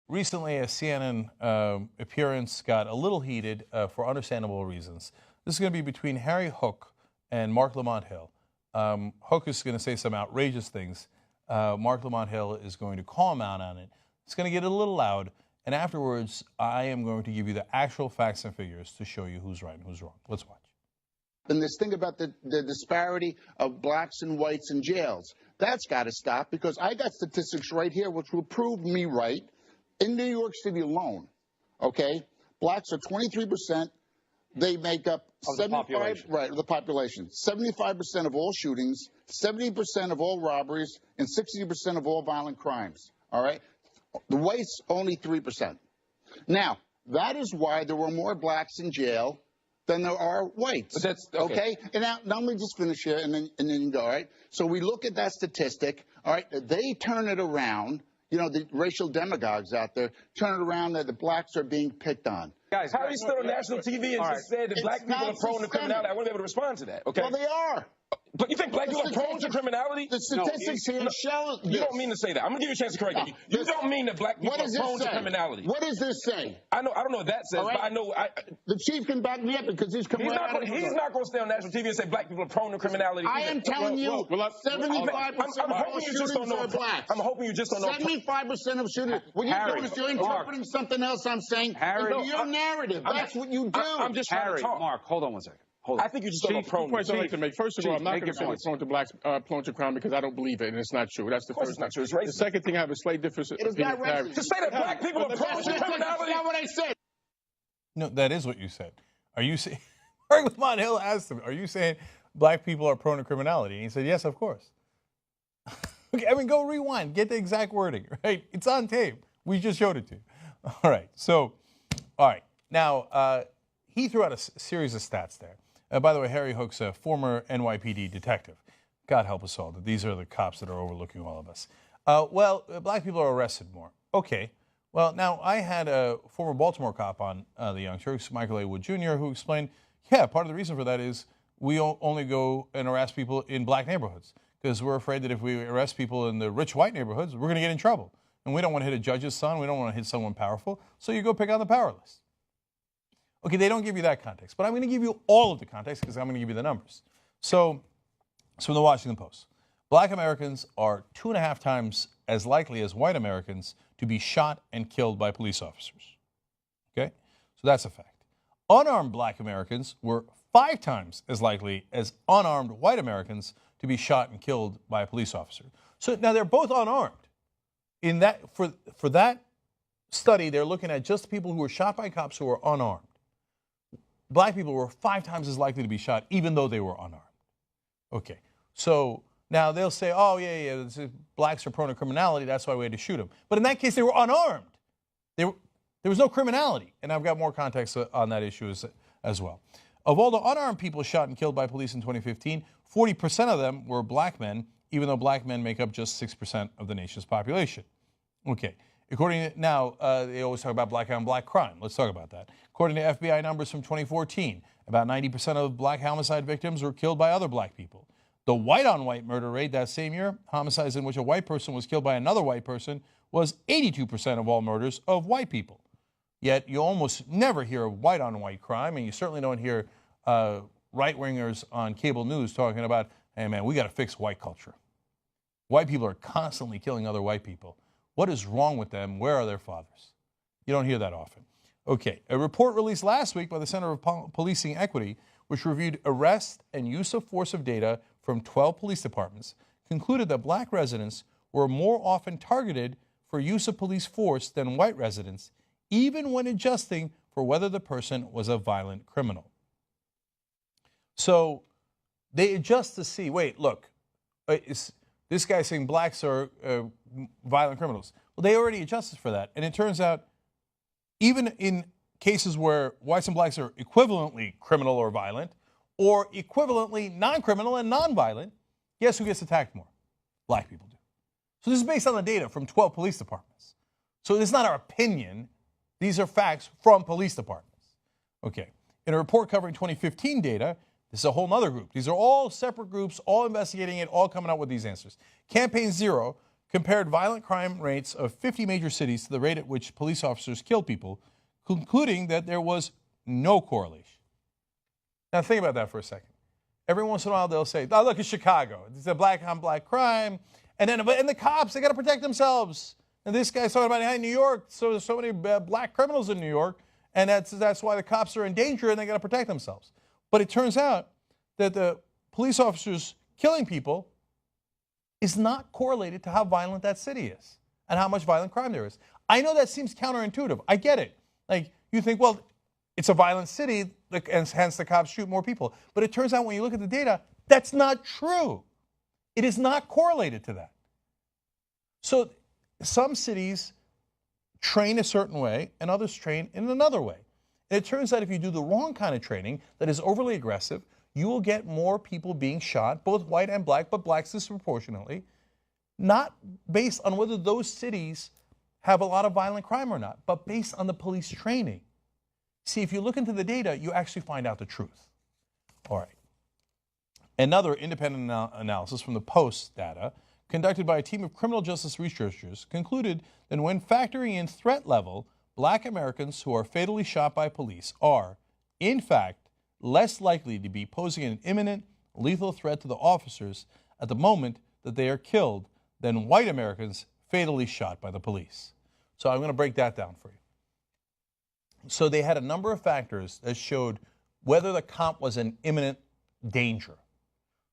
recently a CNN appearance got a little heated for understandable reasons. This is going to be between Harry Hook and Mark Lamont Hill. Hook is going to say some outrageous things. Mark Lamont Hill is going to call him out on it. It's going to get a little loud. And afterwards, I am going to give you the actual facts and figures to show you who's right and who's wrong. Let's watch. And this thing about the disparity of blacks and whites in jails, that's got to stop, because I got statistics right here which will prove me right. In New York City alone, okay, blacks are 23%. They make up 75, right, of the population. 75% of all shootings, 70% of all robberies, and 60% of all violent crimes. All right, the whites only 3%. Now, that is why there were more blacks in jail than there are whites. But that's okay. And now let me just finish here, and then go. All right. So we look at that statistic. All right. They turn it around. You know, the racial demagogues out there turn it around that the blacks are being picked on. Guys, how are you still on national TV and just said that black people are prone to criminality? I want to be able to respond to that. Okay. Well, they are. But you think black people are prone to criminality? The statistics here show this. You don't mean to say that. I'm going to give you a chance to correct me. You don't mean that black people are prone to criminality. What does this say? I don't know what that says, but I know. The chief can back me up because he's coming out of He's not going to stay on national TV and say black people are prone to criminality. I am telling you, 75% of shootings are blacks. I'm hoping you just don't know. 75% of shootings. What you're doing is you're interpreting something else I'm saying into your narrative. That's what you do. I'm just trying to talk. Mark, hold on one second. I think you just don't know prone. Points I'd like to make. First of all, I'm not going to say we're prone to blacks, prone to crime, because I don't believe it, and it's not true. That's the first thing. It's not true. It's racist. The second thing, I have a slight difference. It is not racist. To say that black people are prone to criminality. That's not what I said. No, that is what you said. Are you saying? Mark Lamont Hill asked him, "Are you saying black people are prone to criminality?" And he said, "Yes, of course." Okay, I mean, go rewind, get the exact wording. Right? It's on tape. We just showed it to you. All right. So, all right. Now, he threw out a series of stats there. By the way, Harry Hook's a former NYPD detective. God help us all that these are the cops that are overlooking all of us. Well, black people are arrested more. Okay. Well, now, I had a former Baltimore cop on the Young Turks, Michael A. Wood Jr., who explained, yeah, part of the reason for that is we only go and arrest people in black neighborhoods because we're afraid that if we arrest people in the rich white neighborhoods, we're going to get in trouble. And we don't want to hit a judge's son. We don't want to hit someone powerful. So you go pick on the powerless. Okay, they don't give you that context, but I'm going to give you all of the context because I'm going to give you the numbers. So from the Washington Post, black Americans are 2.5 times as likely as white Americans to be shot and killed by police officers. Okay, so that's a fact. Unarmed black Americans were 5 times as likely as unarmed white Americans to be shot and killed by a police officer. So now they're both unarmed. In that, for that study, they're looking at just people who were shot by cops who were unarmed. Black people were 5 times as likely to be shot, even though they were unarmed. Okay, so now they'll say, oh, yeah, blacks are prone to criminality, that's why we had to shoot them. But in that case, they were unarmed. There was no criminality, and I've got more context on that issue as well. Of all the unarmed people shot and killed by police in 2015, 40% of them were black men, even though black men make up just 6% of the nation's population. Okay. According to, now, they always talk about black on black crime. Let's talk about that. According to FBI numbers from 2014, about 90% of black homicide victims were killed by other black people. The white on white murder rate that same year, homicides in which a white person was killed by another white person, was 82% of all murders of white people. Yet you almost never hear of white on white crime, and you certainly don't hear right-wingers on cable news talking about, hey man, we got to fix white culture. White people are constantly killing other white people. What is wrong with them? Where are their fathers? You don't hear that often. Okay, a report released last week by the Center of Policing Equity, which reviewed arrest and use of force of data from 12 police departments, concluded that black residents were more often targeted for use of police force than white residents, even when adjusting for whether the person was a violent criminal. So they adjust to see, wait, look, this guy's saying blacks are violent criminals. Well, they already adjusted for that. And it turns out, even in cases where whites and blacks are equivalently criminal or violent, or equivalently non-criminal and non-violent, guess who gets attacked more? Black people do. So this is based on the data from 12 police departments. So it's not our opinion. These are facts from police departments. Okay. In a report covering 2015 data, this is a whole other group. These are all separate groups, all investigating it, all coming up with these answers. Campaign Zero compared violent crime rates of 50 major cities to the rate at which police officers kill people, concluding that there was no correlation. Now think about that for a second. Every once in a while they'll say, oh, look at Chicago. It's a black on black crime. And the cops, they got to protect themselves. And this guy's talking about, hey, New York, so there's so many black criminals in New York, and that's why the cops are in danger and they got to protect themselves. But it turns out that the police officers killing people is not correlated to how violent that city is and how much violent crime there is. I know that seems counterintuitive. I get it. Like, you think, well, it's a violent city, and hence the cops shoot more people. But it turns out when you look at the data, that's not true. It is not correlated to that. So some cities train a certain way and others train in another way. And it turns out if you do the wrong kind of training that is overly aggressive, you will get more people being shot, both white and black, but blacks disproportionately, not based on whether those cities have a lot of violent crime or not, but based on the police training. See, if you look into the data, you actually find out the truth. All right. Another independent analysis from the Post data, conducted by a team of criminal justice researchers, concluded that when factoring in threat level, black Americans who are fatally shot by police are, in fact, less likely to be posing an imminent, lethal threat to the officers at the moment that they are killed than white Americans fatally shot by the police. So I'm going to break that down for you. So they had a number of factors that showed whether the cop was in imminent danger.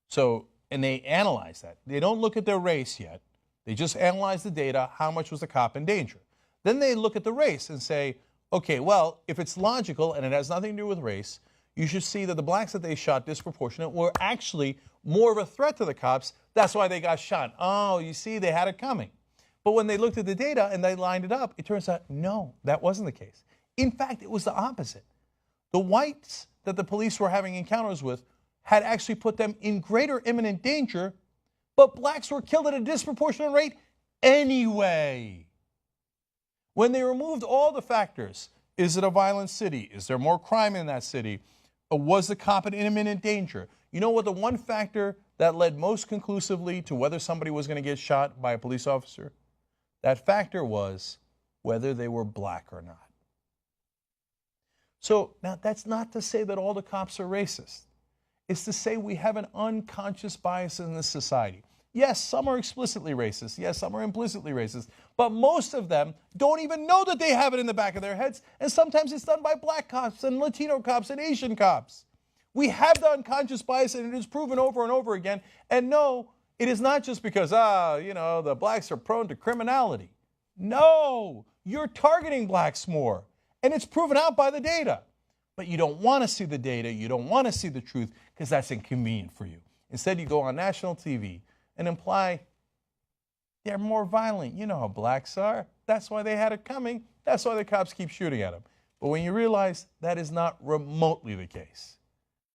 So, and they analyze that. They don't look at their race yet. They just analyze the data, how much was the cop in danger. Then they look at the race and say, okay, well, if it's logical and it has nothing to do with race, you should see that the blacks that they shot disproportionate were actually more of a threat to the cops. That's why they got shot. Oh, you see, they had it coming. But when they looked at the data and they lined it up, it turns out, no, that wasn't the case. In fact, it was the opposite. The whites that the police were having encounters with had actually put them in greater imminent danger, but blacks were killed at a disproportionate rate anyway. When they removed all the factors, is it a violent city? Is there more crime in that city? Or was the cop in imminent danger? You know what the one factor that led most conclusively to whether somebody was going to get shot by a police officer? That factor was whether they were black or not. So now that's not to say that all the cops are racist. It's to say we have an unconscious bias in this society. Yes, some are explicitly racist. Yes, some are implicitly racist. But most of them don't even know that they have it in the back of their heads. And sometimes it's done by black cops and Latino cops and Asian cops. We have the unconscious bias, and it is proven over and over again. And no, it is not just because, the blacks are prone to criminality. No, you're targeting blacks more. And it's proven out by the data. But you don't want to see the data. You don't want to see the truth because that's inconvenient for you. Instead, you go on national TV and imply they're more violent. You know how blacks are. That's why they had it coming. That's why the cops keep shooting at them. But when you realize that is not remotely the case,